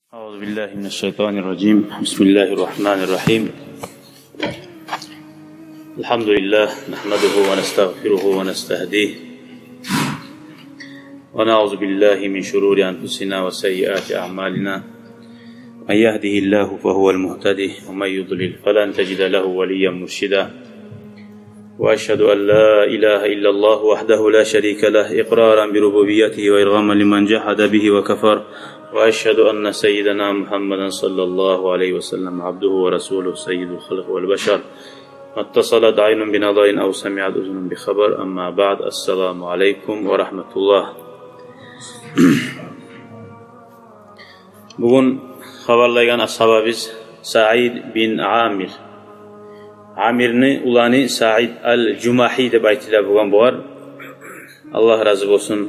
أعوذ بالله من الشيطان الرجيم. بسم الله الرحمن الرحيم. الحمد لله نحمده ونستغفره ونستهديه ونعوذ بالله من شرور أنفسنا وسيئات أعمالنا. من يهده الله فهو المهتدي ومن يضلل فلن تجد له وليا مرشدا. وأشهد أن لا إله إلا الله وحده لا شريك له إقرارا بربوبيته وإرغاما لمن جحد به وكفر. وأشهد أن سيدنا محمدا صلى الله عليه وسلم عبده ورسوله سيد الخلق والبشر. ما اتصلت عين بنظر أو سمعت أذن بخبر. أما بعد. السلام عليكم ورحمة الله. Bugün haberlayan ashabimiz Sa'id bin Amir. Amirni ulani Sa'id al-Jumahi deb aytilar bo'lgan bo'lar. Alloh rozi bo'lsin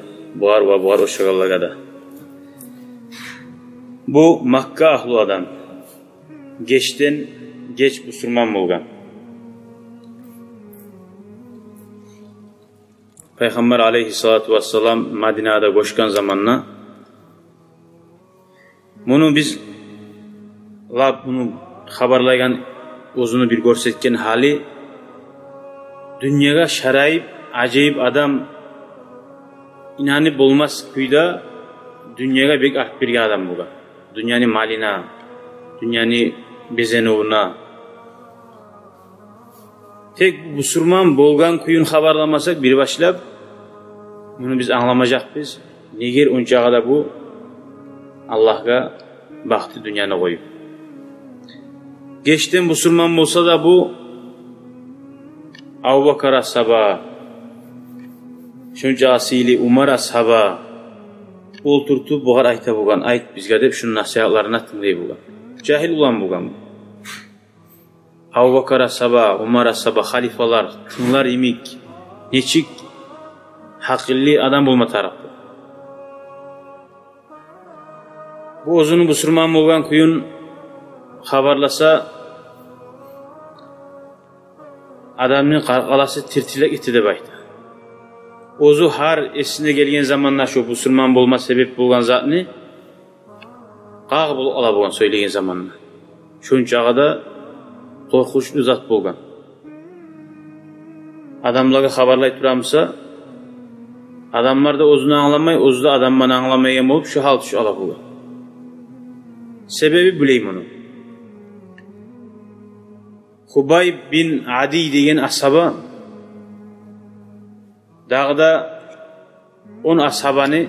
bo'lar va bo'lar o'shalarga da. Bu Makka ahli adam. Geçten geç Müslüman bo'lgan. Peygamber aleyhissalatu vesselam Madinada koşkan zamanla bunu biz bunu haberlayan o'zini bir ko'rsatgan hali dunyoga sharayib ajoyib adam inanib bo'lmas kuyda dunyoga bek olib bergan adam bo'lgan. Dünyani malina, dünyani bezenuvuna. Tek Müslüman bo'lgan kuyun xabarlamasak bir başlab bunu biz anlamayacakbiz. Neger unchag'ida bu Allohga baxtli dunyoni qo'yib. Geçten Müslüman bo'lsa da bu Abu Bakr ashaba, shuncha asili Umar ashaba o'ltirtib buhar ayta bo'lgan, ayt bizga deb shuni nasihatlarini tinglay bo'lgan. Jahil ulan bo'lgan. Abu Bakr ashaba, Umar ashaba xalifalar tinlar imik, nechik haqilli adam bo'lma tarafda. Bu o'zini Müslüman bo'lgan kuyun xabarlasa adamning qarqalasi tirtilak eti deb aytdi. O'zi har esine gelgen zamanlar şu Müslüman bulma sebep bulgan zatni qaq bulup ala bo'lgan söylеген zamanlar. Şunchag'ida qo'rqinchli zat bo'lgan. Adamlarga xabarlay turamsa, adamlar da o'zini anglamay, o'zida adamni anglamagan bo'lib shu hal tush ala bo'lgan. Sebebi bileyim onu. Hubayb bin Adi degan ashaba dağda 10 ashabani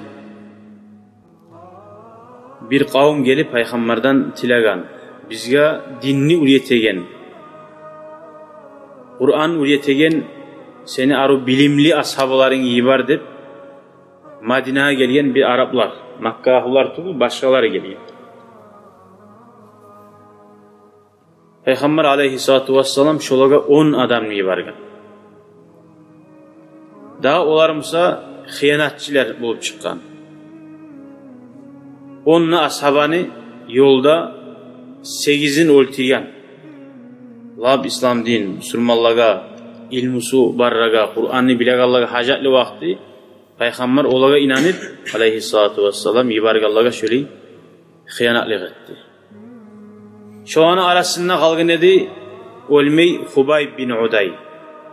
bir kavim gelip Peygamberden tilagan. Bizga dinni üretegen, Kur'an üretegen seni arı bilimli ashabaların iyi var deb Madina'ya gelgen bir Araplar, Makka'lılar tuğu başkaları gelgen. Peygamber aleyhissalatu vesselam şolaga 10 adamni yuborgan. Daha olarımsa xiyanatçiler bulup çıkan. Onunla ashabani yolda 8'in o'ltirgan. Lab İslam din, Müslümanlarga, ilmusu barraga, Kur'an'ni bilaganlarga hajatli vaqti Peygamber olaga inanib aleyhissalatu vesselam yuborganlarga şöyle xiyanatlik etdi. Şu an arasında kalgın edi ölmey Hubayb bin Uday,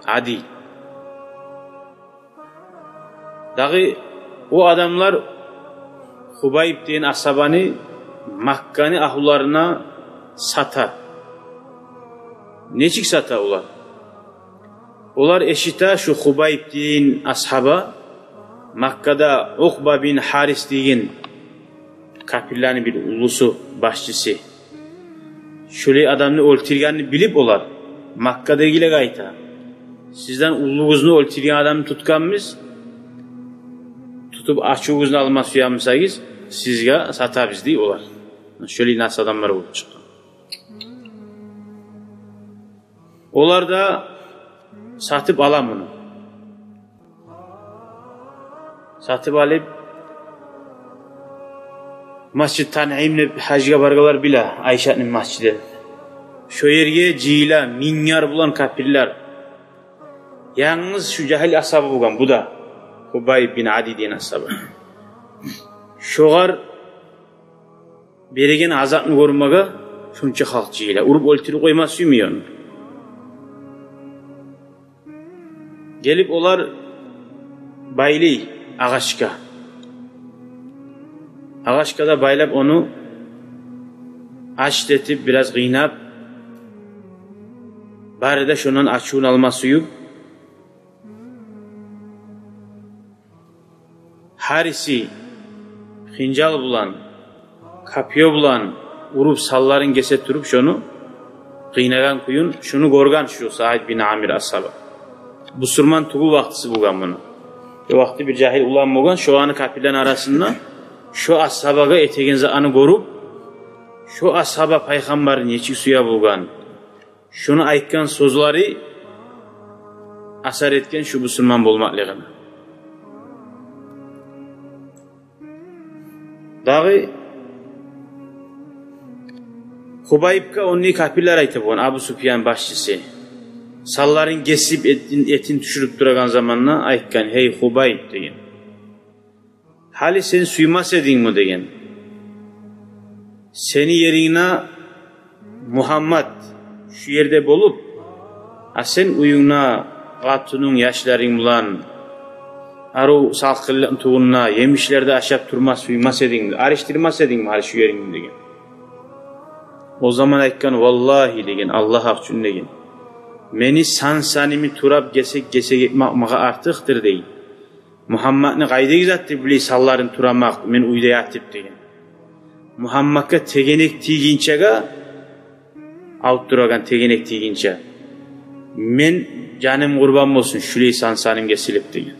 Adi. Dağı o adamlar Hubayb deyen ashabani Makkani ahullarına sata. Neçik sata ular? Ular eşita şu Hubayb deyen ashaba Makkada Uqba bin Haris deyen kapillarni bir ulusu başçısı. Şöyle adamını o'ltirganini bilip olar. Makkadagilarga ayta. Sizden uluğuzni o'ltirgan adamni tutganmiz. Tutup açığınızı alma suyamsagiz sizga satamiz dey olar. Şöyle nasıl adamlar bo'lib chiqqan. Olar da satıp alam bunu. Satıp alıp Masjid Tan'imni hajga bargalar bila Ayşa'nın masjidi. Şu yerge jiyla minyar bulan kapillar. Yalnız şu jahil ashaba bo'lgan bu da Hubayb bin Adi degan ashaba. Şoğar beregen azapni görmege şunça halk jeyler. Urup öldürüp koymaz suymuyor. Gelip olar bayli ağaçka. Ağaçkada baylap onu açtetip biraz kıynap bari de şundan açığın alma suyu harisi hincal bulan kapıyor bulan urup salların geset durup şunu kıynagan kuyun şunu gorgan şu Said bin Amir ashabı. Bu surman tuğu vaktisi bulgan bunu. O vakti bir cahil ulan bulgan şu anı kapilden arasında şu ashabaga etegenze anı gorup şu ashaba paygambarın neçik suya bulgan şunu aytkan sözleri asar etken şu musulman bolmakligini. Dağı Hubayb'ka onni kapiller aytıp on Abu Sufyan başçısı. Salların kesip etin düşürüp duragan zamanla aytkan hey Hubayb degen. Hali sen suymas edin mi degen. Seni yerine Muhammed şu yerde bolup sen uyuna katunun yaşların bulan aru salkılın tuğunna yemişlerde aşap turmaz suymas edin mi? Araştırmaz edin mi hali şu yerin degen. O zaman aytkan vallahi degen Allah hakçun degen. Meni sansanimi turab gesek etmek artıktır deyin. Muhammed'ni qayda gizatdı bile salların turamak men uyda yatıp degen. Muhammed'ga tegenek tiginçega alıp duragan tegenek tiginçe. Men canım kurban olsun şuley sansanimge silip degen.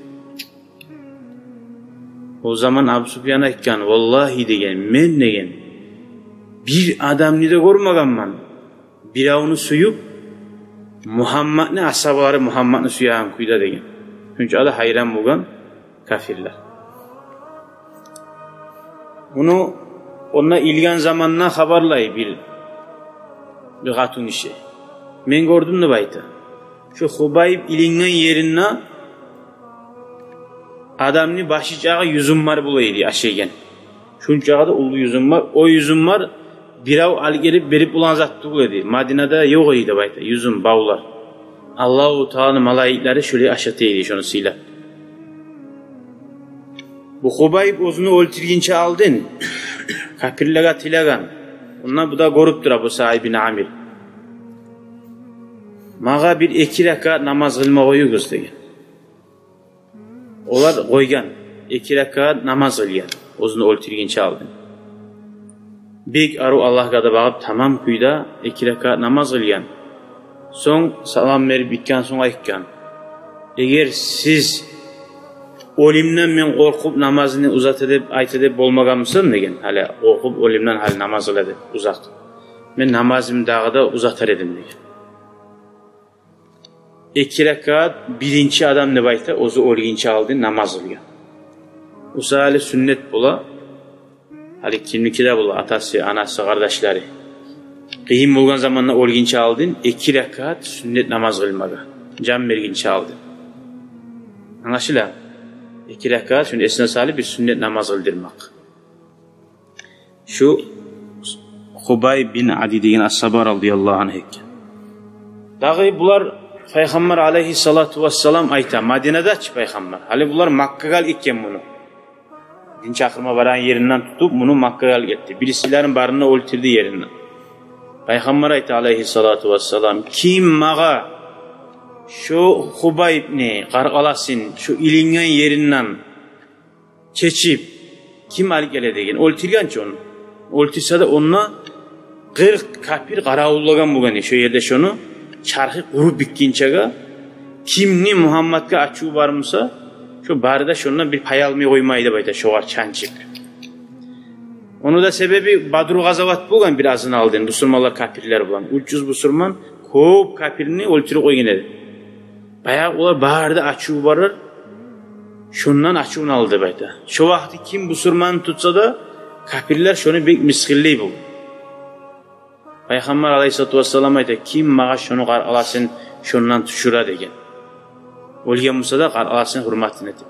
O zaman Abu Sufyan aytkan vallahi degen men degen bir adamni de görmeganman. Bir avını suyup Muhammed'ni ashabalары Muhammed'ni suyan kuyda degen. Çünkü adı hayran bulgan kafirler. Bunu ona ilgen zamanına haberlay bir hatun işi. Men gördüm de bayta. Şu Hubayb ilingen yerine adamni başıcağı yüzüm var bulaydı aşegen. Şuncağı da ulu yüzüm var. O yüzüm var birav al gelip berip ulan zattı dedi. Madine'de yok idi bayta. Yüzüm bağlar. Allahu Teala malaikleri şöyle aşatıydı şunu sıyla. Bu Hubayb özünü öldürginçe aldın. Kapirlega tilagan. Ondan bu da görüp dura bu Said bin Amir. Mağa bir 2 rekat namaz kılma koyuguz degen. Olar koygan. 2 rekat namaz kılgan. Özünü öldürginçe aldın. Bek aru Allah'a da bağıp tamam kuyda 2 rekat namaz kılgan. Son salam verip bitken son aytkan. Eğer siz olimden men korkup namazını uzat edip ayt edip bolmagan mısın degen. Hala korkup olimden hal namaz kıldı uzat. Men namazımı dağda uzatar edim degen. 2 rekat birinci adam ne bayta ozu olginçe aldı namaz kılgan. Usa hali sünnet bola. Hali kimlikide bola atası, anası, kardeşleri. Kıyım olgan zamanla olginçe aldın 2 rekat sünnet namaz kılmaga. Can verginçe aldın. Anlaşıla 2 rekat şimdi esna salih bir sünnet namaz kıldırmak. Şu Hubayb bin Adi degen ashaba radıyallahu anh ekken. Dağı bular Peygamber aleyhissalatu vesselam ayta Madine'de aç Peygamber. Hali bular Makka'ga ekken bunu. Din çakırma varan yerinden tutup bunu Makka'ya gitti. Birisilerin barını öldürdü yerinden. Peygamber ayta aleyhissalatu vesselam kim mağa şu Hubayb'ni qarqalasın şu ilingen yerinden keçip kim alıp gele degen öldürgançı onu. Öldürse de onunla 40 kapir qaravullagan bulgan şu yerde şunu çarxı qurup bitkinçega kimni Muhammed'ga açığı varmısa şu barda şundan bir pay almaya koymaydı bayta şoğar çançık. Onu da sebebi Badru Gazavat bulgan birazını aldın. Musulmanlar kapirler bulan. 300 musulman kop kapirini öldürüp koyun edi. Bayağı olar barda açığı varır. Şundan açığını aldı bayta. Şu vakti kim musulman tutsa da kapirler şunu bir miskilley bu. Peygamber aleyhissalatu vesselam ayta kim mağa şunu alasın şundan tuşura degen. Olgan Musa da alasın hurmatini etip.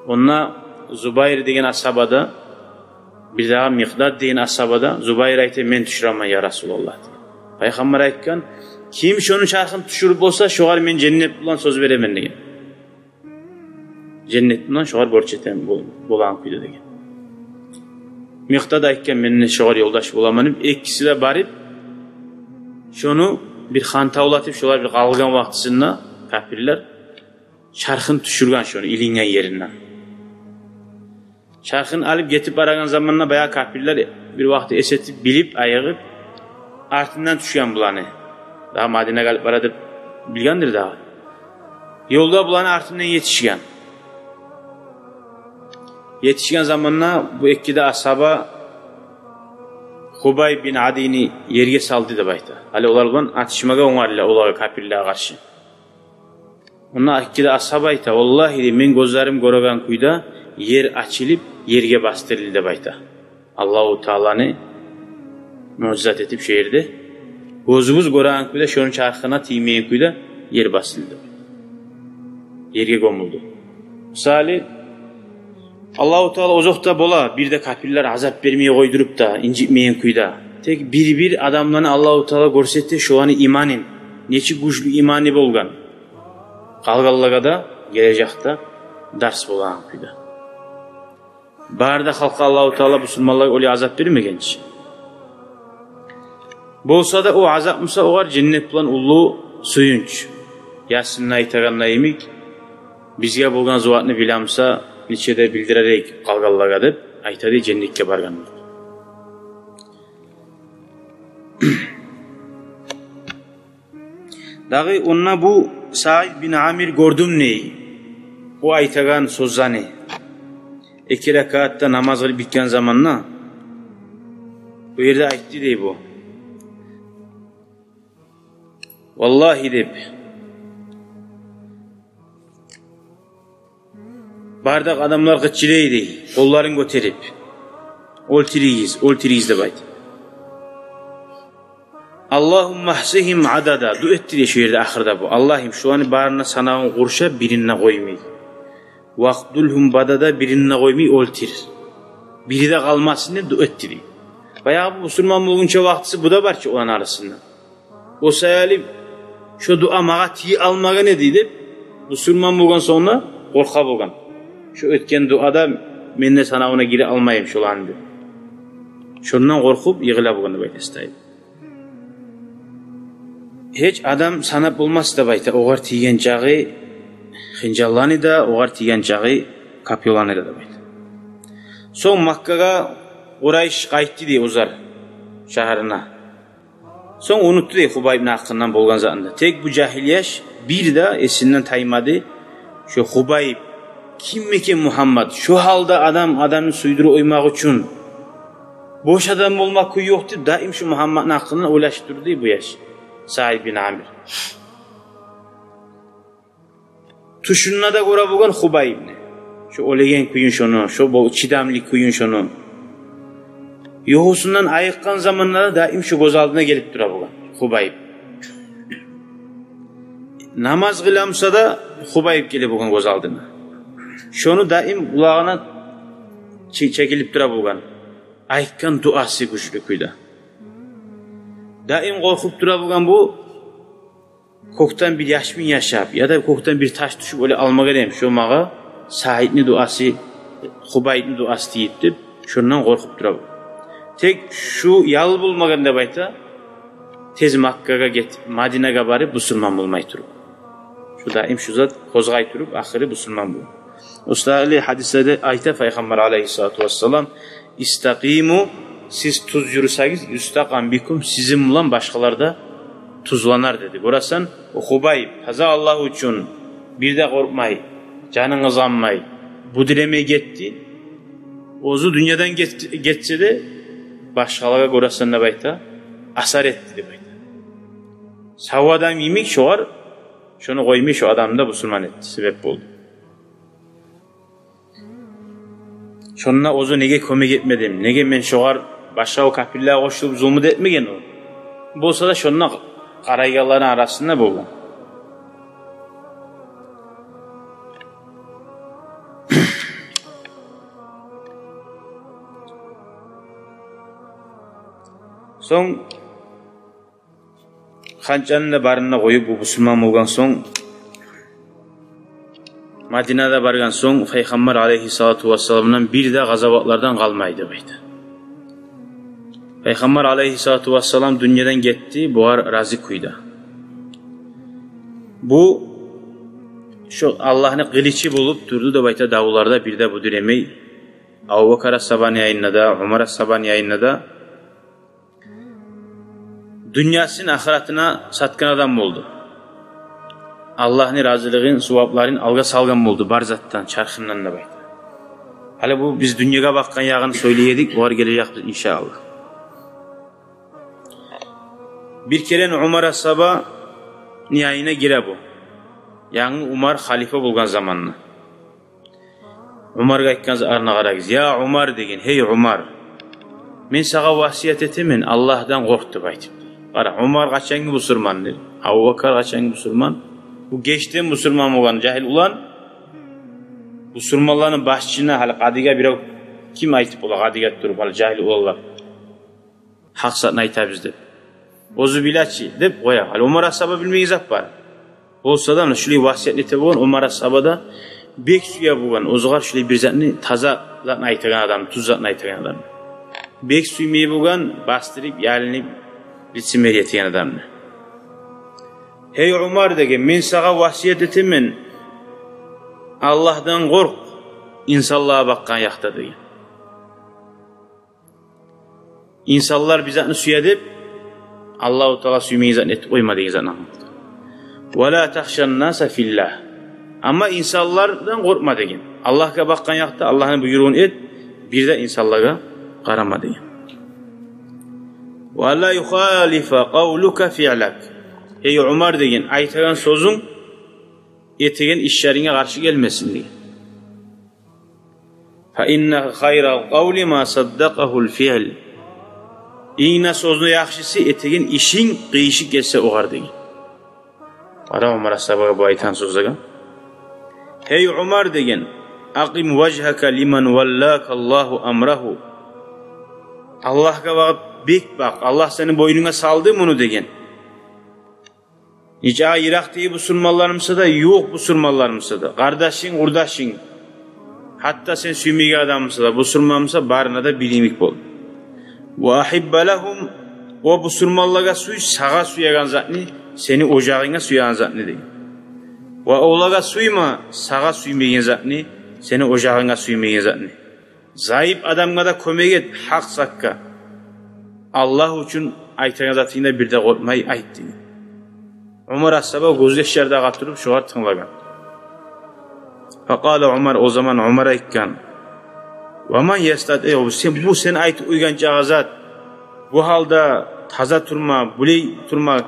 Onna Zubayr degen ashabada Bir daha Miqdad deyin ashabada Zubayr aytdi, men tushiraman ya Rasululloh. Payg'ambar aytgan, kim şonu çarxını tushirib bo'lsa, şoğar men cennet bilan söz beraman degan. Cennet bilan şoğar borçetem bolan kuyda degan. Miqdad aytgan, menni şoğar yoldaş bolaman deb, ikkisi de barib şonu bir xantavlatib, şolar bir qalgan vaqtısında kafirler çarxını tushirgan şonu ilingan yerinden. Çarxını alıp getib baragan zamanla bayağı kafirler bir vaqtı esetib bilip ayıgıp artından tushgan bularni. Daha Madine galip baradı bilgandir daha. Yolda bularni artından yetişgan. Yetişgan zamanla bu ikkide ashaba Hubay bin Adini yerge saldı da bayta. Hali olar bilan atışmaga oңarlar olarga kafirlarga qarşı. Ona ikkide ashaba ayta, vallahi men gözlerim ko'ragan kuyda yer açılıp yerge bastırıldı bayta. Allahu Teala'nı mucizat etip şehirde. Gözümüz ko'ragan kuyda şonun çarxına tiymeyen kuyda yer bastırıldı. Yerge gömüldü. Misali Allahu Teala ozokta bola bir de kafirler azap vermeye koydurup da incitmeyen kuyda. Tek bir adamlarını Allahu Teala görsetti şu anı imanin. Neçi güçlü imani bolgan. Kalgallaga da gelecekte ders bolan kuyda. Barda halka Allahu Teala Müslümanlar öyle azap vermegenç. Bolsa da o azap mısa oğar cennet bilan ulu suyunç. Yasinna aytaganna emik bizge bolgan zuvatını bilamsa neçede bildirerek kalgallaga deb aytadi cennetke bargan. Dağı onna bu Said bin Amir gördüm ney? O aytagan sözani. 2 rakatta namaz kılıp bitken zamanla bu yerde aytdı dey bu. Vallahi deb bardak adamlar gıççileydi, kolların göterip oltiriyiz de bayt. Allahumma hsihim adada du etti de şu yerde ahırda bu. Allah'ım şu anı barına sanağın kurşa birine koymay. Vaqdulhum badada birine koymay oltir. Biri de kalmasın de du etti de. Bayağı bu Müslüman bulgunca vaktısı bu da var ki olan arasında. O sayali şu dua mağa tiyi almağa ne deydi? Müslüman bulgun sonra korka bulgun. Şu ötken duada men de sanağına giri almayayım şolandı. Şundan korkup yığıla bulgun da bayt istaydı. Hiç adam sanap olmaz da bayta. Oğar tiyen cağı hincallani da, oğar tiyen cağı kapyolani da bayta. Son Makka'ga Quraysh qaytdı diye uzar şaharına. Son unuttu diye Hubay ibn Haqqından bolgan zatında. Tek bu cahiliyaş bir de esinden taymadı. Şu Hubay kim ki Muhammed? Şu halda adamı suyduru oymak için boş adam olmak yoktu. Daim şu Muhammed'in hakkından ulaştırdı bu yaş. Said bin Amir. Tuşunna da göre bugün Hubay ibni. Şu olegen kuyun şunu, şu çidamli kuyun şunu. Yuhusundan ayıkkan zamanlarda daim şu göz aldına gelip dura bugün Hubay. Namaz kılamsa da Hubay gelip bugün göz aldına. Şunu daim kulağına çekilip dura bugün. Ayıkkan duası güçlü kuyda. Daim korkup dura bugün bu koktan bir yaşmin yaşap ya da koktan bir taş düşüp öyle almağa deyim. Şu mağa Said'ni duası, Hubay'ni duası deyip şundan korkup dura bugün. Tek şu yal bulmagan da bayta tez Makka'ga Madine'ga barıp Müslüman bulmay turup. Şu daim şu zat kozgay turup ahiri Müslüman bul. Ustali hadislerde ayta Peygamber aleyhissalatu vesselam istaqimu siz tuz yürüseniz yustaqam bikum sizin bilan başkalarda tuzlanar dedi. Burasan o Hubay haza Allah için bir de korkmay, canınız anmay. Bu dilemeye gitti. Ozu dünyadan geçse de başkalara görəsən bayta asar etdi de bayta. Sağ adam yemek şoğar, şunu koymuş o adam da Müslüman etti, sebep oldu. Şonuna ozu nege kömek etmedim, nege men şoğar başka o kafirliğe koşulup zulmü etmegen o. Bu olsa da şonuna karaygaların arasında bulgan. Soň kançanyny baryna goýup bu musulman bolgan soň Madinada bargan soň Peýgamber aleyhissalatu vesselamdan bir de gazawatlardan galmaýdy diýdi. Peýgamber aleyhissalatu vesselam dünýeden getdi, bular razy kuýda. Bu şu Allah'ın kılıçı bulup durdu da bayta davullarda bir de bu diremey Abu Bakar as-Sabani yayınladı, Umar as-Sabani yayınladı. Dünyasının ahiretine satkan adam oldu. Allah'ın razılığın, suvapların alga salgan oldu barzattan, çarşından da bayta. Hala bu biz dünyaya bakkan yağını söyleyedik, var gelecek inşallah. Bir kere Umar as-Sabani yayına gire bu. Yani Umar halife bulgan zamanını. Umar'a aytkan arna qaragız. Ya Umar degen, hey Umar. Men sağa vasiyet etimin, Allah'dan kork dep aytıp. Qara, Umar qaçangi musulman dedi. Abu Bakar qaçangi musulman. Bu geçten musulman bolgan jahil ulan. Musulmanların başçına hali qadiga biraw kim aytıp bola qadiga turup hali jahil ulanlar. Haq satını aytabız dep. Ozu bilaçi dep qoya. Hali Umar as-Saba bilmeyiz zap var. Olsa da şulay vasiyet ete bolgan Umar as-Sabada bek suya bolgan, ozgar şulay bir zatni tazalarni aytgan adam, tuzatni aytgan adam. Bek suymay bolgan, bastırıp, yalinip, ritsimeri etgan adamni. Hey Umar degen, men sağa vasiyet etimin, Allah'dan kork, insanlığa bakkan yakta degen. İnsanlar bir zatni suya dep, Allah-u Teala suymay zatni etip koyma degen zatni anlatdı. وَلَا تَخْشَ النَّاسَ فِي اللّٰهِ Ama insanlardan korkma degen. Allah'a bakkan yakta Allah'ın buyruğunu et, bir de insanlara karama degen. وَلَا يُخَالِفَ قَوْلُكَ فِعْلَكَ Ey Umar degen, aytagan sözün etegen işlerine karşı gelmesin degen. فَاِنَّ خَيْرَ الْقَوْلِ مَا صَدَّقَهُ الْفِعْلِ İğne sözünü yakşısı etegen işin kıyışı gelse oğar degen. Ara Umar as-Sabah bu aytan sözüge. Hey Umar degen, aqim vajhaka liman wallaka Allahu amrahu. Allah'a bakıp bek bak, Allah senin boynuna saldı bunu degen. Hiç Irak'taki musulmanlarımsa da yok musulmanlarımsa da. Kardeşin, urdaşin. Hatta sen süymeyge adamımsa da, musulmanımsa barına da bilimik bol. Ve ahibbe lehum, o musulmanlığa suy, sağa suyagan zatni, seni ocağına suyan zatni degen. Ve oğlağa suyma, sağa suymeygen zatni, seni ocağına suymeygen zatni. Zayıf adamga da kömek et, hak sakka. Allah üçün aytana zatında bir de korkmay ayt degen. Umar as-Sabah gözyaşlarda qatırıp şoğar tınlagan. Faqala Umar, o zaman Umar aytkan. Vaman yastad, bu sen ayt uygan cağazat. Bu halda taza turma, buley turma,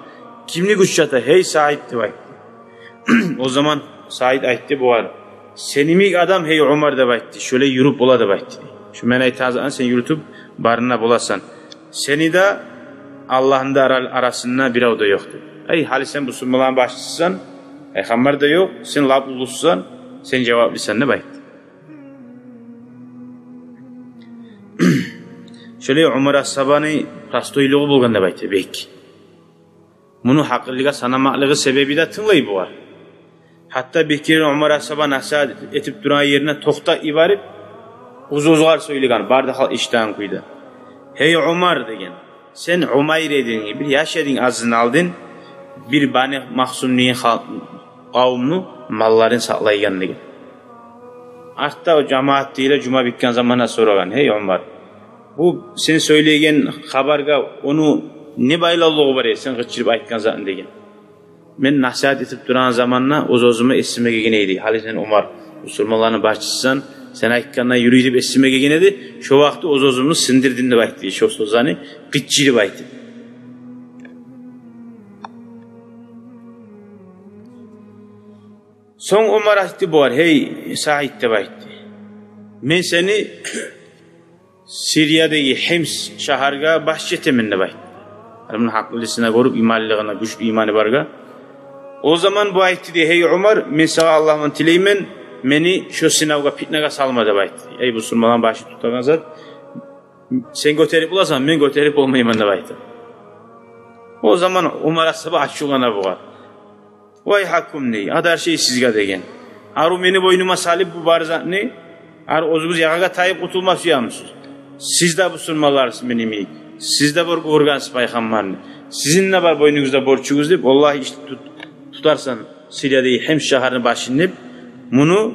kimni güç jata, hey Said dep aytdı. O zaman Said aytdı bu var. Senimik adam hey Umar dep aytdı. Şöyle yürüp bola dep aytdı. Şu men aytazan sen yürütüp barına bolasan. Seni de Allah'ın da arasında bir avda yoktu. Ey hali sen musulmanların başçısın, Peygamber de yok, sen lab ulusan, sen cevaplisan ne bayt. Şöyle Umar as-Sabani rastoyluğu bulgan da bayt belki. Bunu hakkılığa sanamaklığı sebebi de tınlayı bu var. Hatta bir kere Umar as-Sabani nasihat etip duran yerine tokta ibarip uzuzgar söylegan, barda hal iştahın kuyda. Hey Umar degen, sen Umayr edin, bir yaş edin azını aldın, bir Bani Mahsumni'nin kavmunu malların saklaygan degen. Hatta o cemaat ile cuma bitken zamana soragan, hey Umar, bu sen söylegen habarga onu ne baylalığı var ya, sen gıçırıp aytkan zaten degen. Men nasihat etip duran zamanla oz-ozuma esime gegeneydi. Hali sen Umar, musulmanların başçısın, sen aytkandan yürüyüp esime gegenedi, şu vakti oz-ozumunu sindirdin de baytdi, şu sozani gıçırıp aytdi. Son Umar aytdi bu var, hey Said de baytdi. Men seni Siriyadagi Hims şaharga başçetemin de baytdi. Bunun haklılığına korup imanlılığına, güçlü imanı barga. O zaman bu aytdi de, hey Umar, men sana Allah'ın tileymen, meni şu sınavga fitnaga salma da baytdi. Ey musulmanların başı tutagan zat, Sen göterip olasan, ben göterip olmayayım da bayta. O zaman Umar As-Sabah açılana buğa. Vay hakum ney? Adar şey sizga degen. Aru meni boynuma salip bu barzat ne? Aru ozuguz yağaga tayip kutulmaz uyamsız. Siz de bu sunmalarsın benim iyi. Siz de bu organsız paygambarını. Sizin ne var boynunuzda borçunuz deyip vallahi işte tutarsan Suriye'de hem şehrin başını deyip bunu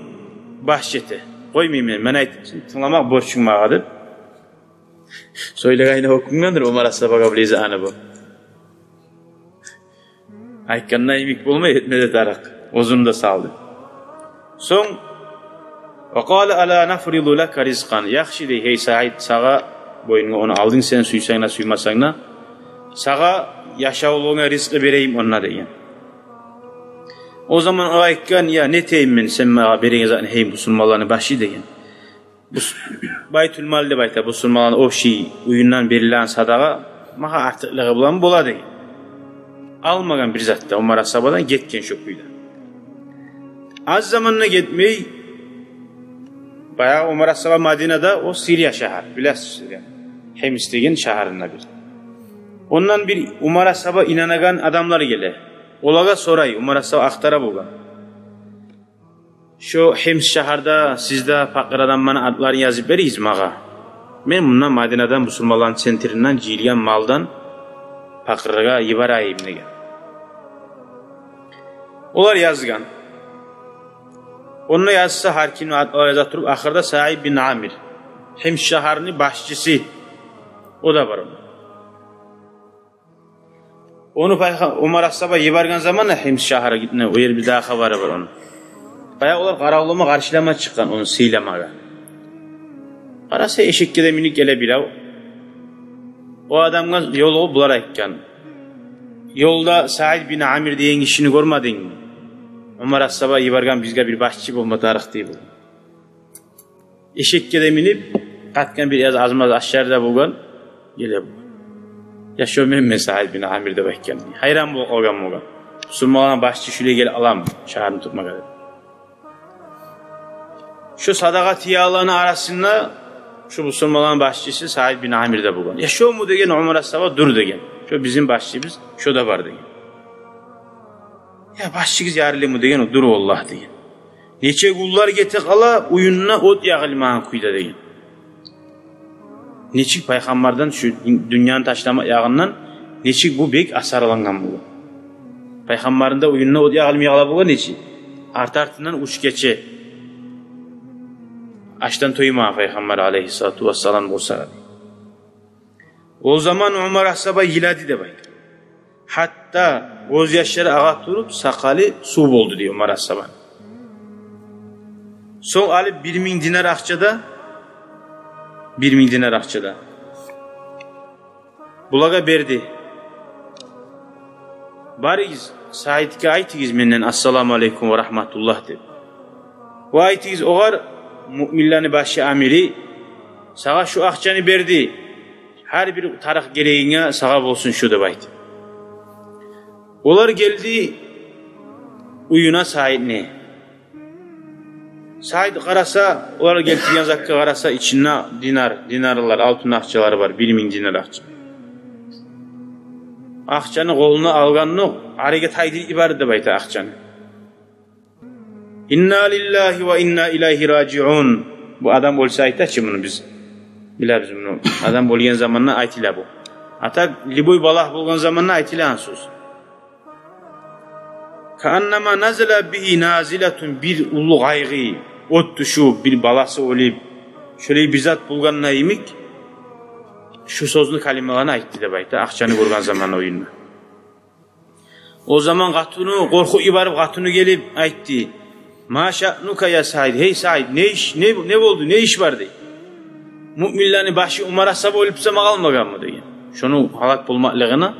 bahşete. Koymayayım ben ayettim. Tınlamak borçum mağadır. Söyle gayna okungandır Umar As-Sabah kableyze anı bu. Aykanına imik bulmayı etmede tarak. Ozunu da saldı. Son وَقَالَ أَلَا نَفْرِضُ لَكَ رِزْقًا Yaxşı dey, hey Said, sağa boynuna onu aldın sen suysayna suymasayna sağa yaşauluğuna rizqi vereyim onunla deyin. O zaman o aykan ya ne teyim ben sen bana vereyim zaten hey bu sunmalarını başı deyin. Baytül malde bayta bu sunmalarını o şey uyundan verilen sadağa maha artıklığı bulan bola deyin. Almagan bir zatta Umar As-Sabah'dan getken şokuyla. Az zamanına gitmeyi bayağı Umar As-Sabah Madine'de o Siriya şehir. Biliyorsunuz yani. Hems degen şehirine bir. Ondan bir Umar As-Sabah inanagan adamlar gele. Olaga soray Umar As-Sabah aktara bulgan. Şu Hems şehirde sizde fakir adamların adlarını yazıp veriyiz mağa. Ben bundan Madine'den Müslümanların sentrinden ciliyen maldan fakirga yibarayım degen. Olar yazgan. Onu yazsa harkini adlarına durup ahırda Sa'id bin Amir. Hems şehirinin başçısı. O da var onun. Onu Umar As-Sabah yibargan zaman Hems şehire gitne. O yer bir daha haberı var onun. Bayağı olar qaravlama qarşılama çıkan onu siylamaga. Qarasa eşikке minik gelebilav. O adamga yolu bular aytkan. Yolda Sa'id bin Amir deyen kişini görmedin mi? Umar As-Sabah yibargan bizge bir başçı bulma tarih deyip. Eşikке minip qatkan bir azmaz aşağıda bulgan gele bu. Ya şu men Sa'id bin Amir de bakkan. Hayran olgan. Müslümanların başçı şöyle gel alam şahını tutmaga. Şu sadaka tiyalarının arasında şu Müslümanların başçısı Sa'id bin Amir de bulgan. Ya şu mu degen Umar As-Sabah dur degen. Şu bizim başçımız şu da var degen. Ya başçımız yarılı mı degen o dur Allah degen. Neçe kullar getir kala uyununa ot yağılmağın kuyda degen. Neçik paygambardan şu dünyanın taşlama yağından neçik bu bek asarlangan bu. Paygambarında uyununa ot yağılmağın bu neçik. Artından uç geçe. Açtan toyma Peygamber aleyhissalatu vesselam olsa. O zaman Umar As-Sabah yiladi de bay. Hatta göz yaşları ağa turup sakalı su oldu diyor Umar As-Sabah. Son alıp 1000 dinar akçada 1000 dinar akçada. Bulaga berdi. Bariz Said'e aytigiz menden assalamu aleykum ve rahmetullah dedi. O aytigiz oğar müminlerin başı amiri sağa şu akçanı berdi. Her bir taraf gereğine sağa olsun şu da bayt. Olar geldi uyuna Said'ne. Said qarasa, olar geltigen zakka qarasa içinde dinarlar, altın akçaları var, 1000 dinar akça. Akçanı koluna alganını hareket haydi ibaret de bayta akçanı. İnna lillahi ve inna ileyhi raciun. Bu adam olsaydı ki bunu biz biliriz bunu. Adam bolgen zamanla aytila bu. Ata liboy balah bolgan zamanla aytila ansuz. Kaannama nazala bihi nazilatun bir ulu gaygı. Ot düşü bir balası olib şöyle bizzat bulganına imik şu sözlü kalimalarını aytdı da bayta akçanı görgan zaman oyununa. O zaman katunu korku ibarıp katunu gelip aytdı. Maşa'nuka ya Said. Hey Said ne oldu? Ne iş vardı? Müminlerin başı Umar As-Sabah olupsa mağalmagan mı deyin. Şunu halak bulmaklığına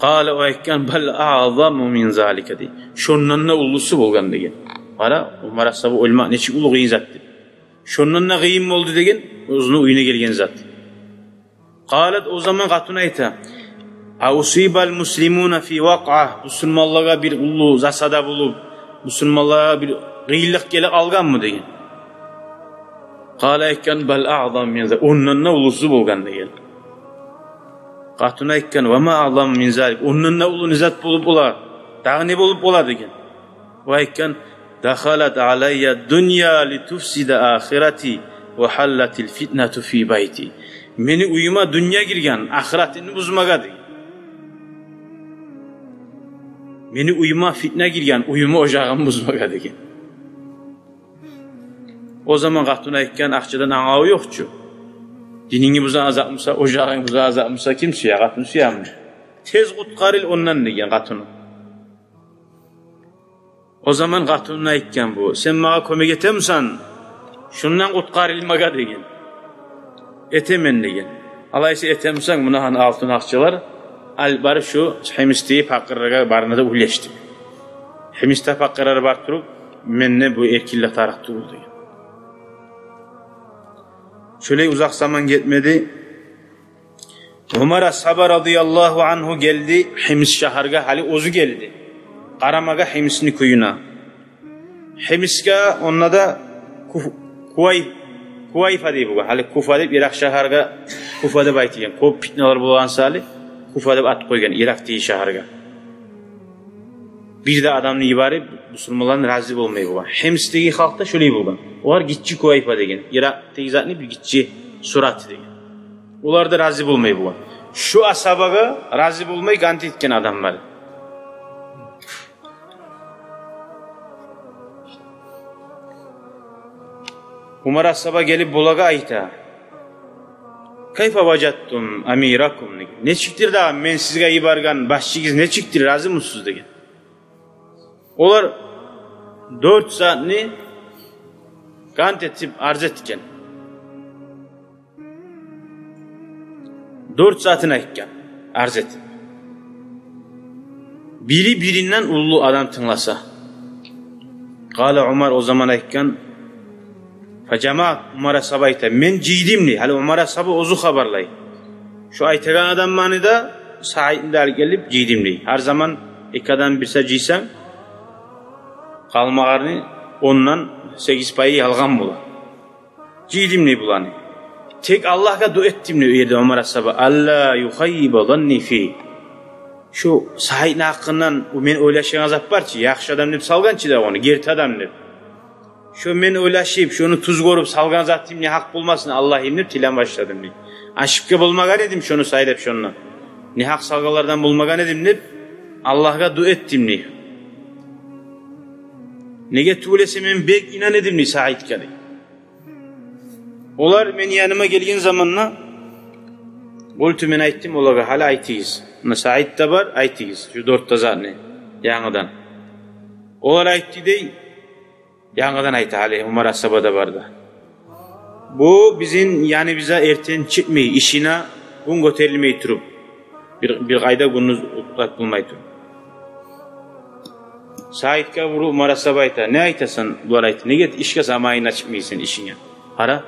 qala o ekkan bal a'zamu min zalika di. Şundan ne ulusu bolgan deyin. Ara Umar As-Sabah olmak neçik ulu gıyın zattı. Şundan ne gıyın oldu deyin. Uzunu uyuna gelgen zat. Qalat o zaman katuna ayta. Ausibal muslimuna fi vaq'a. Müslümanlara bir ulu zasada bulup Müslümanlara bir gıyıllık gele algan mı deyin. Qala ekkan bal a'zam min zalik. Ondan ulusu bolgan degen. Qatuna ekkan ve ma a'zam min zalik. Ondan ulu zat bolup bolar. Dağı ne bolup bolar degen. Ve ekkan dakhalat alayya dunya litufsida ahireti ve hallatil fitnetu fi bayti. Meni uyuma dünya girgen, ahiretini buzmaga degen. Meni uyuma fitne girgen, uyuma ocağımı buzmaga degen. O zaman Qatuna ekkan akçadan ağı yokçu. Dinini buza azapmısa, ocağını buza azapmısa kim suya? Qatun suyamı. Tez qutqaril ondan degen Qatunu. O zaman Qatun'a ekkan bu. Sen mağa kömek etemsan, şundan qutqarilmaga degen. Etemen degen. Alaysa etemsan munahan altın akçalar albar şu hemisteyi paqırraga barına da uleşti. Hemiste paqırrar bar turup menne bu erkille taraqtı oldu. Şöyle uzak zaman gitmedi. Umar Ashaba radıyallahu anhu geldi Hims şaharga, hali ozu geldi. Qaramaga Himsni kuyuna. Himsga onna da Kuvayfa deyip bu. Hali Kufa deyip Irak şaharga Kufa deyip aytgan. Ko'p fitnalar bo'lgan sali Kufa deyip at qo'ygan Irak deyi şaharga. Bir de adamni yuborib musulmonlar razı bo'lmay bo'lgan. Himsdagi xalqda shulay bo'lgan. Ular gitchi Kuvayfa degan. Irak tegizatni bir gitchi surati degan. Ular da razı bo'lmay bo'lgan. Shu asabaga razı bo'lmay gant etgan odamlar. Umar Ashaba gelip bulaga ayta. Kayfa vajattum amirakum degan. Ne çıktır da men sizga yuborgan başçınız ne çıktır, razı mısınız degan. Olar 4 saatni gant etip arz etken. 4 saatini aytgan, arz etip. Biri birinden ulu adam tınlasa. Qala Umar o zaman aytgan. Facamaat Umar Ashaba ayta. Men jiydimni, hali Umar Ashaba ozu habarlay. Şu aytagan adam mani da sahibinde gelip jiydimni. Her zaman ekadan birse jiysam, qalmağarını ondan 8 payı yalgan bula. Jiydimni bulani. Tek Allah'a dua ettimni uyerdi Umar Ashaba. Allah yuhayyiba zanni fi. Şu sahibine hakkından men oylaşan azap var ki, yaxşı adam deb salgan ki da onu, gert adam deb. Şu men oylaşıp, şunu tuz korup salgan zattim ne hak bulmasın Allah emnip tilen başladım ne. Aşıpke bulmagan edim şunu sayıp şunla. Ne hak salgalardan bulmagan edim ne. Allah'a dua ettim ne. Nege tuğlese men bek inan edim ne Said kade. Olar men yanıma gelgen zamanla Oltu men ayttim olaga hala aytiyiz. Said de var aytiyiz. Şu 4 tazar ne. Yanıdan. Olar aytti dey. Yanıdan ayta hali Umar Ashaba da vardı. Bu bizim yani bize erten çıkmay işine gün göterilmey turup bir ayda gününüz utat bulmay turup. Said'ga vuru Umar Ashaba ayta. Ne aytasan bular ayta. Nege işke zamayına çıkmaysan işine. Hara.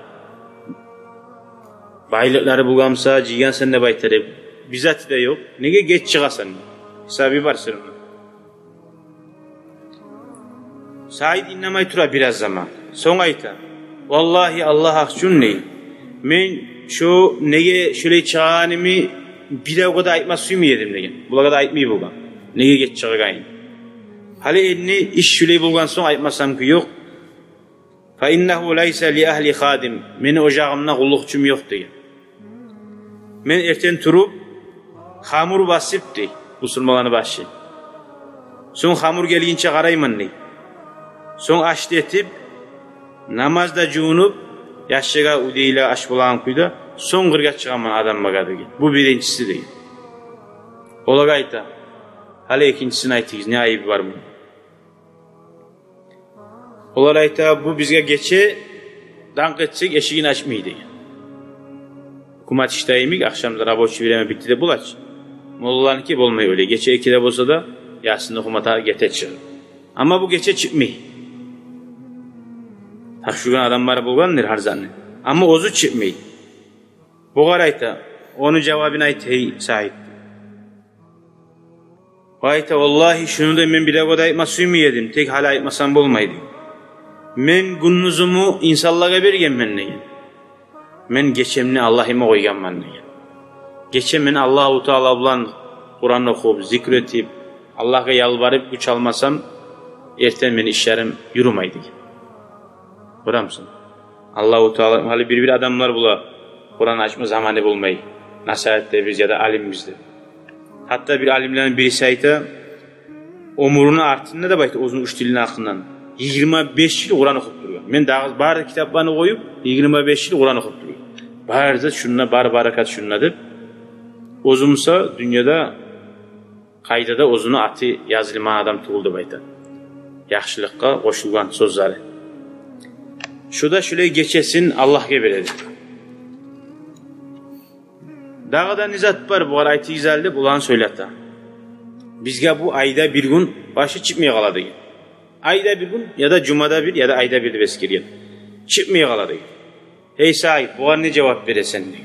Baylıkları bulgamsa jiyan sen de baytarı. Bizati de yok. Nege geç çıkasan. Hisabi var sırrına. Said innemay tura biraz zaman. Son ayta. Vallahi Allah akçun ney. Men şu nege şöyle çağanimi bir de o kadar aytmaz suyu yedim degen. Bula kadar aytmayı bulgan. Nege geç çıkagayın. Hali elini iş şöyle bulgan son aytmasam ki yok. Fa innehu laysa li ahli khadim. Meni ocağımna kullukçum yok degen. Men erten turup hamur basıp dey. Musulmanı başı. Son hamur gelince qarayman ney. Son açtı etip namazda junup yaşıga udeyla aş bulan kuyda son qırga çıqaman adam baga degen. Bu birincisi degen. Olaga ayta. Hali ikincisini aytıyız. Ne ayıbı var bunun? Olar ayta bu bizge geçe dank etsek eşiğini açmayı degen. Hukumat iştayimik akşamda raboçi vereme bitti de bulaç. Mollalarınki bolmay öyle. Geçe 2'de bolsa da yasında hukumata gete çıqır. Ama bu geçe çıkmay. Takşugan adamlar bulgandır her zanne. Ama ozu çıkmay. Buğar ayta. Onun cevabını ayta hey Said. Ayta vallahi şunu da men bir de aytma suyu mu yedim. Tek hala aytmasam bolmaydı. Men günnuzumu insanlarga bergenmen degen. Men geçemni Allah'ıma koyganman degen. Geçemen Allahu Teala bilan Kur'an okup, zikr etip, Allah'a yalvarıp güç almasam, erten meni işlerim yürümaydı. Buramsın. Allahu Teala hali bir adamlar bula Kur'an açma zamanı bulmayı. Nasihatte biz ya da alimimizde. Hatta bir alimlerin birisi ayta omurunu arttığında da bayta uzun uç dilini hakkından 25 yıl Kur'an okup duruyor. Men daha bari kitaplarını koyup 25 yıl Kur'an okup duruyor. Bari da şununla bari barakat şununla deb. Ozumsa dünyada kaydada ozunu atı yazılman adam tuğuldu bayta. Yaxşılıkka koşulgan sözleri. Şuda şöyle geçesin Allah'a veredi. Dağda nizat var bu ara aytı izalde bulan söyletti. Bizge bu ayda bir gün başı çıkmaya kaladı. Ayda bir gün ya da cumada bir ya da ayda bir de beskiriyen. Çıkmaya kaladı. Hey sahip bu ara ne cevap veresen diye.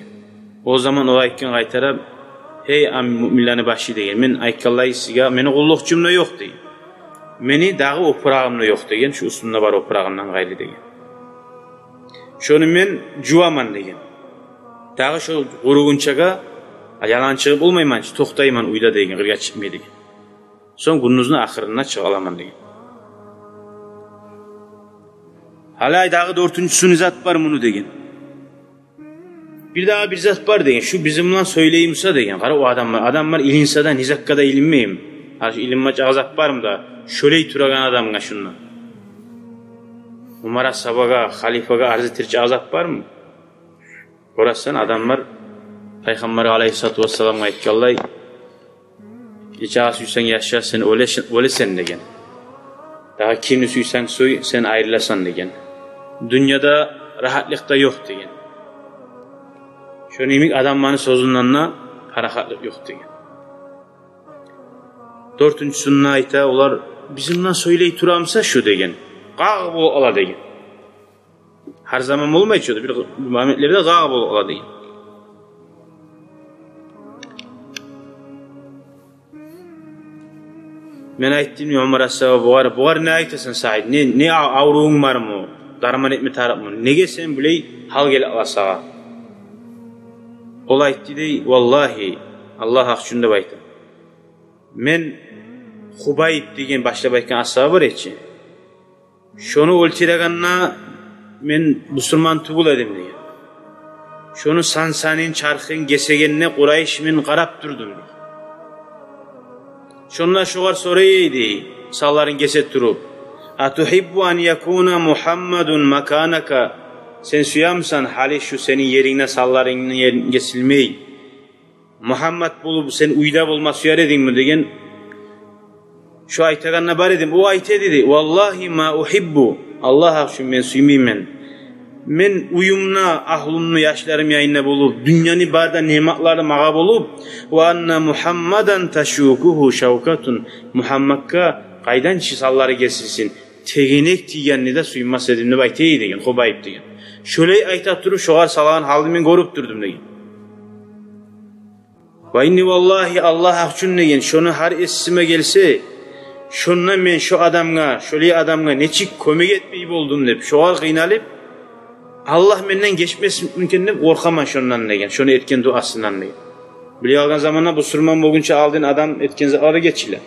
O zaman o aykken aytara hey müminlerini başı diye. Men aykallayı siga meni kulluk cümle yok diye. Meni dağı oprağımla yok diye. Şu üstünde var oprağımdan gayri diye. Şunu men juvaman diye. Dağı şu kurugunçaga yalançığı bulmayman, toktayman uyda deyin, gırga çıkmayı deyin. Son gününüzün ahırına çıkalaman deyin. Hala dağı dörtüncüsünü zat var bunu deyin. Bir daha bir zat var deyin, şu bizimle söyleyimsa deyin. Kara o adamlar ilinsadan nizakkada ilinmeyim. İlinmaç azap var mı da, şöyle turagan adamga şundan. Umara sabaga, halifaga arzı tirçi azap var mı? Orasın adamlar Peygamber Aleyhisselatü Vesselam'a aytkanlay İçağı suysan yaşa sen ölesen degen. Daha kimni suysan suy sen ayrılasan degen. Dünyada rahatlıkta yok degen. Şöyle imik adamların sözündanna rahatlık yok degen. Dörtüncüsünün ayta olar bizimle söyley turamsa şu degen. Qağ bol ola degen. Her zaman olmayıcıdır. Bir Muhammetlerde qağ bol ola degen. Men aytdim Ömer asaba buğar ne aytasan Said? Ne avruğun var mı? Darman etme tarap mı? Nege sen biley hal gel alasağa? Ola aytdi dey vallahi Allah haq şunda baytı. Men Hubayb degen başlap aytgan asaba var etçi. Şonu öltiraganna men musulman tugul edim degen. Şonu sansanin çarxın gesegenine Quraysh men qarap durdum degen. Şunlar şuar soraydı, salların geset durup. Atuhibbu an yakuna Muhammedun makanaka. Sen suyamsan hali şu senin yerine salların yerin gesilmey. Muhammed bulup sen uyda bulma suyar edin mi degen. Şu aytaganna bar edim. O ayte dedi. Vallahi ma uhibbu. Allah akşam men suymaymen. Men uyumna ahlumnu yaşlarım yayınla bulup dünyanı barda nimetleri mağa bulup ve anna Muhammadan taşukuhu şavkatun Muhammed'ka qaydan çisalları kesilsin teginek tigenni de suymas edimni baytey degen Hubayb degen. Şöyle ayta turup şoğar salağın halini men görüp durdum degen. Ve inni vallahi Allah akçun degen şonu har esime gelse şunna men şu adamga şöyle adamga neçik kömek etmeyi boldum dep şoğar kıynalıp Allah menden geçmesi mümkün değil, korkaman şundan degen, şunu etken duasından degen. Biliyor algan zamanla bu sürman bugünçe aldığın adam etken zamanla geçiyle.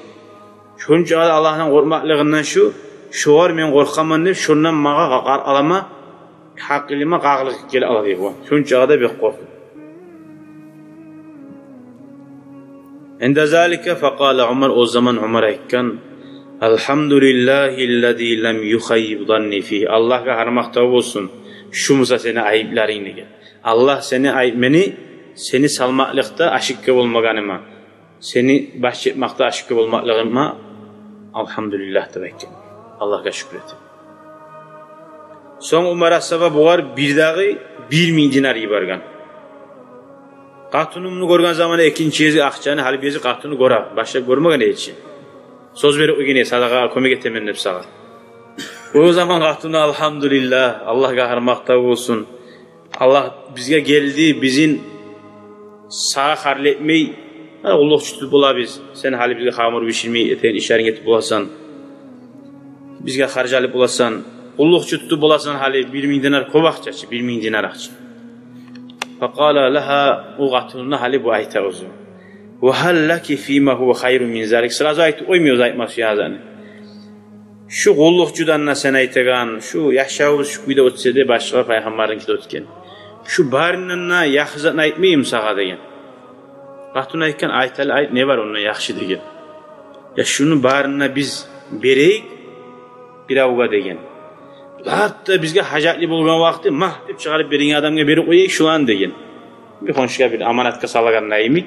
Şunca Allah'ın korkmaklığından şu var men korkaman deyip, şundan mağa alama, hakkilime qağlık gel alayım. Şunca da bir korku. Ende zalike faqala Umar, o zaman Umar aytkan, Elhamdülillahi lem yuhayyib zanni fihi. Allah'a harmakta olsun. Şumuza seni ayıplarını gel. Allah seni salmaklıkta aşıkkı olmaganıma, seni bahşetmakta aşıkkı olmaklığıma elhamdülillah demektir. Allah'a şükür et. Son Umar asaba buğar bir dağı 1.000 dinar yibargan. Qatunumunu görgen zamanı ikinci yezi akçanı hali bezi qatunu gora. Başta görmegen için. Söz verip o yine sadaqa kömek etemen hep sağa. O zaman qatunu elhamdülillah Allah'a harmakta olsun. Allah bizge geldi, bizim sağa harletmey, Allah çütül bula biz. Sen hali bizge hamur pişirmey, eteğin işarin etip bulasan, bizge harcalıp bulasan, Qulluqçu tutub olasan hali 1000 dinar qobaqçaçı, 1000 dinar açı. Faqala laha o qatuluna hali bu ayta ozu. Ve hal laki fima huwa hayrun min zalik. Sırası aytı oymuyor aytması yazanı. Şu qulluqçudan sen aytgan, şu yaşawız şu kuyda ötsede başqa peygamberin ki ötken. Şu barınına yaxşıdan aytmayım sağa degen. Qatun aytgan aytalı ayt ne var onunla yaxşı degen. Ya şunu barınına biz bereyik bir avga degen. Hatta bizge hacatli bolgan vaqti mah deb chiqarib bering adamga berib qo'yay shu an degen. Bir xonishga bir amanatga salagan naymi,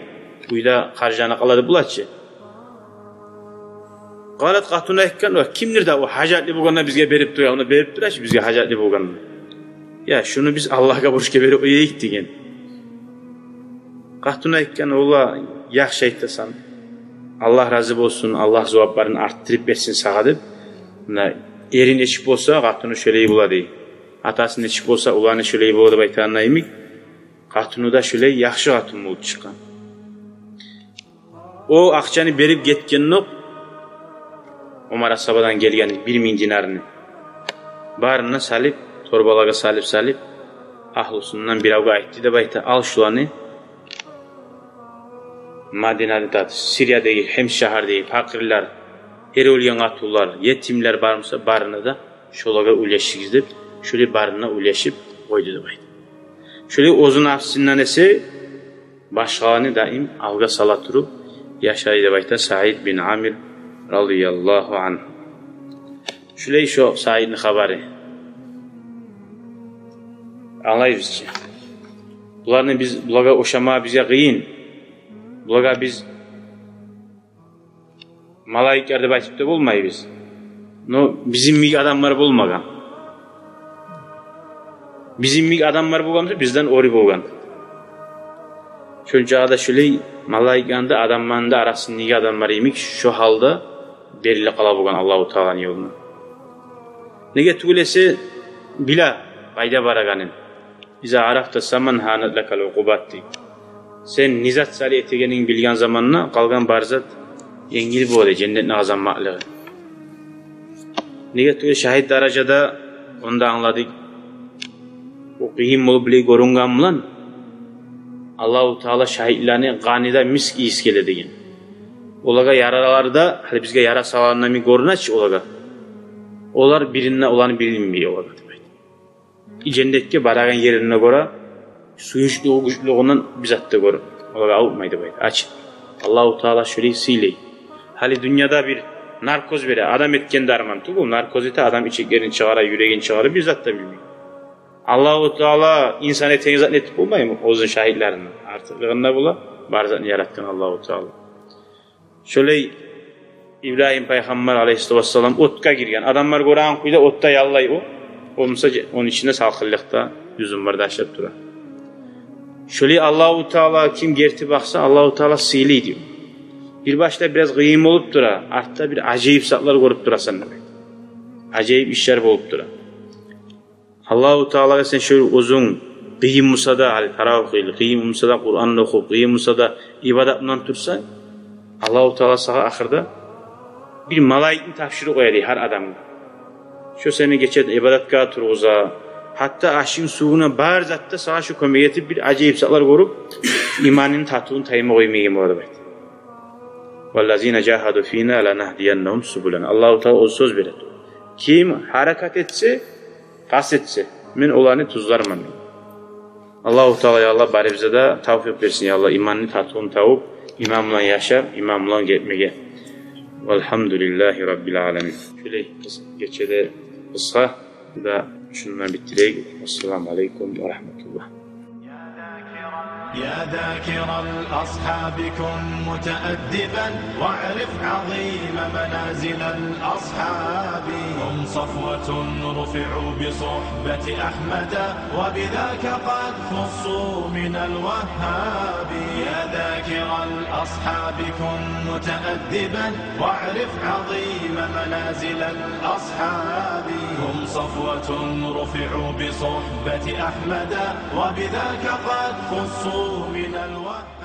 uyda qarjani qiladi bularchi. Qalat qatun aytgan va kimdirda o hacatli bolganda bizga berib turya, uni berib turachi bizga hacatli bolganda. Ya şunu biz Allahga borçga berib qo'yaylik degen. Qatun aytgan ola yaxshi aytasan. Allah razı olsun, Allah javoblarini arttırıp bersin sağa deb. Erin eşip olsa qatunu şöleyi buladı. Atasının eşip olsa ulanı şöleyi buladı baytanına emik. Qatunu da şöleyi yaxşı qatun bulup çıkan. O akçanı berip getken nok Omar Asabadan gelgen 1000 dinarını barına salip, torbalaga salip ahlusundan bir avga aytti de bayta al şulanı Madina'da da Suriye'deki hem şehirde fakirler, her ölgen atullar, yetimler barmasa barına da şolaga uleşikizdir. Şöyle barına uleşip koydu da baydı. Şöyle ozun afsinden ise başkanı daim avga salaturu yaşaydı bayta Said bin Amir radıyallahu anh. Şöyle şu Said'in haberi. Anlayırız ki. Bunlarını biz bulaga oşama bize kıyın. Bulaga biz malaikerde baytıp da bulmayız. No bizim mi adamlar bulmagan. Bizim mi adamlar bulgansa bizden ori bulgan. Şöyle da şöyle malaikanda adamlarında arasındaki adamlar yemek şu halda belli qala bulgan Allahu Teala'nın yoluna. Nege tugulese bila fayda baraganin. Bize arafta saman hanat lakal uqubatti. Sen nizat sali etegenin bilgen zamanına kalgan barzat yengil bu olay cennet nazam ma'lığı. Nege tugule şahit darajada onda anladık. O qiyim olup bile görüngan mılan Allahu Teala şahitlerini ganida misk iskele degen. Olaga yaralarda hali bizge yara salanına mi görünaç olaga. Olar birinne olanı bilinmiyor olaga. Cennetke baragan yerine göre suyuşluğu güçlüğünden bizatta görün. Olaga avutmaydı baydı. Aç. Allahu Teala şöyle siley. Hali dünyada bir narkoz vere. Adam etken darman. Bu narkoz ete adam içeklerini çağıra, yüreğini çağıra bizatta bilmiyor. Allahu Teala insan eteni zat netip olmayı mı? Ozun şahitlerinin. Artıklığında bula barzatını yarattın Allahu Teala. Şöyle İbrahim Peygamber aleyhisselam otka girgen. Adamlar Kur'an kuyda otta yallay o. Olmasa onun içinde salkıllıkta yüzün var daşıp durar. Şöyle Allahu Teala kim gerti baksa Allahu Teala sili diyor. Bir başta biraz gıyım olup dura. Artta bir acayip satlar görüp durasan demek. Acayip işler olup dura. Allahu Teala'ya sen şöyle uzun gıyım musada hali taravih kıyıl, gıyım musada Kur'an'ı okup, gıyım musada ibadatından tursan Allahu Teala sana ahırda bir malaikin tafşırı koyar her adamda. Şu seni geçer ibadatga turğuza, hatta aşın suğuna bar zatta sana şu kömeyeti bir acayip satlar görüp imanın tatığını tayma koymayayım orada bayt. وَالَّذ۪ينَ جَاهَدُ ف۪ينَا لَنَهْدِيَنَّهُمْ سُبُلَنَا Allah-u Teala o söz verir. Kim harakat etse, kasetse, min olanı tuzlarman. Allah-u Teala ya Allah bari bize de tavfik versin ya Allah imanın tatığını tavuk, imamla yaşar, imamla gitmeye. Velhamdülillahi Rabbil alemin. Şöyle geçede kısa da şundan bitireyim. Esselamu Aleyküm ve Rahmetullah. يا ذاكر الأصحاب كن متأدبا واعرف عظيم منازل الأصحاب هم صفوة رفعوا بصحبة أحمد وبذاك قد خصوا من الوهاب يا ذاكر الأصحاب كن متأدبا واعرف عظيم منازل الأصحاب هم صفوة رفعوا بصحبة أحمد وبذاك قد خصوا من الوهاب